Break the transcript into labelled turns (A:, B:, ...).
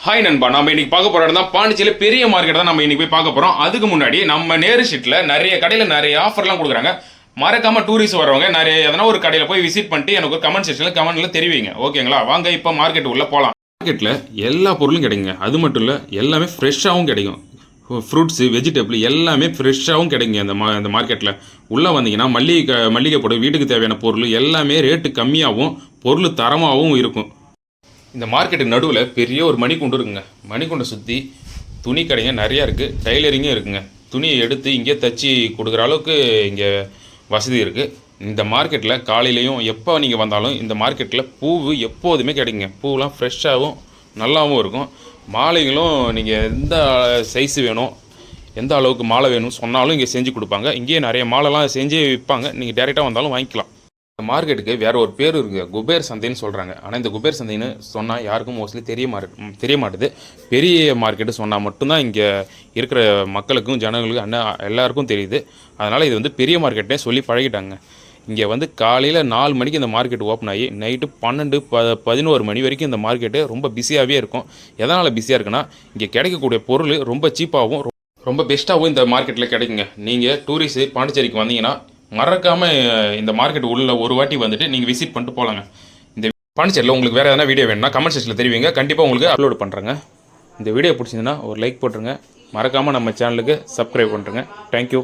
A: Hi நண்பா, நம்ம இன்னைக்கு பார்க்க போற இடம் தான் பாண்டிச்சேரியில் பெரிய மார்க்கெட் தான் நம்ம இன்னைக்கு போய் பார்க்க போறோம். அதுக்கு முன்னாடி நம்ம நேரு ஷீட்ல நிறைய கடையில் நிறைய ஆஃபர்லாம் கொடுக்குறாங்க. மறக்காம டூரிஸ்ட் வரவங்க நிறைய எதனா ஒரு கடையில் போய் விசிட் பண்ணிட்டு எனக்கு ஒரு கமெண்ட் செக்ஷனில் கமெண்ட்ல தெரிவிங்க. ஓகேங்களா? வாங்க இப்போ மார்க்கெட் உள்ள போகலாம். மார்க்கெட்டில் எல்லா பொருளும் கிடைக்குங்க. அது மட்டும் இல்லை, எல்லாமே ஃப்ரெஷ்ஷாகவும் கிடைக்கும். ஃப்ரூட்ஸு, வெஜிடபிள் எல்லாமே ஃப்ரெஷ்ஷாகவும் கிடைக்குங்க. இந்த மார்க்கெட்டில் உள்ளே வந்தீங்கன்னா மல்லிகை பொருள், வீட்டுக்கு தேவையான பொருள் எல்லாமே ரேட்டு கம்மியாகவும் பொருள் தரமாகவும் இருக்கும். இந்த மார்க்கெட்டுக்கு நடுவில் பெரிய ஒரு மணிக்குண்டு இருக்குங்க. மணிக்குண்டை சுற்றி துணி கடைங்க நிறையா இருக்குது, டைலரிங்கும் இருக்குங்க. துணியை எடுத்து இங்கே தச்சு கொடுக்குற அளவுக்கு இங்கே வசதி இருக்குது. இந்த மார்க்கெட்டில் காலையிலையும் எப்போ நீங்கள் வந்தாலும் இந்த மார்க்கெட்டில் பூவு எப்போதுமே கிடைக்குங்க. பூவெலாம் ஃப்ரெஷ்ஷாகவும் நல்லாவும் இருக்கும். மாலைகளும் நீங்கள் எந்த சைஸு வேணும், எந்த அளவுக்கு மாலை வேணும்னு சொன்னாலும் இங்கே செஞ்சு கொடுப்பாங்க. இங்கேயே நிறைய மாலைலாம் செஞ்சு விற்பாங்க. நீங்கள் டேரெக்டாக வந்தாலும் வாங்கிக்கலாம். இந்த மார்க்கெட்டுக்கு வேறு ஒரு பேர் இருக்குது, குபேர் சந்தைன்னு சொல்கிறாங்க. ஆனால் இந்த குபேர் சந்தைன்னு சொன்னால் யாருக்கும் மோஸ்ட்லி தெரிய மாட்டுது. பெரிய மார்க்கெட்டு சொன்னால் மட்டும்தான் இங்கே இருக்கிற மக்களுக்கும் ஜனங்களுக்கும் எல்லாருக்கும் தெரியுது. அதனால் இது பெரிய மார்க்கெட்டே சொல்லி பழகிட்டாங்க. இங்கே காலையில் 4 மணிக்கு இந்த மார்க்கெட் ஓப்பன் ஆகி நைட்டு 12-11 மணி வரைக்கும் இந்த மார்க்கெட்டு ரொம்ப பிஸியாகவே இருக்கும். எதனால் பிஸியாக இருக்குன்னா, இங்கே கிடைக்கக்கூடிய பொருள் ரொம்ப சீப்பாகவும் ரொம்ப பெஸ்ட்டாகவும் இந்த மார்க்கெட்டில் கிடைக்குங்க. நீங்கள் டூரிஸ்ட்டு பாண்டிச்சேரிக்கு வந்தீங்கன்னா மறக்காமல் இந்த மார்க்கெட் உள்ள ஒரு வாட்டி வந்துட்டு நீங்கள் விசிட் பண்ணிட்டு போகலாங்க. இந்த பாண்டிச்சேரியில் உங்களுக்கு வேறு எதனா வீடியோ வேணும்னா கமெண்ட் செக்ஷனில் தெரிவிங்க. கண்டிப்பாக உங்களுக்கு அப்லோட் பண்ணுறேங்க. இந்த வீடியோ பிடிச்சிருந்துன்னா ஒரு லைக் போட்டுருங்க. மறக்காமல் நம்ம சேனலுக்கு சப்ஸ்கிரைப் பண்ணுறேங்க. தேங்க்யூ.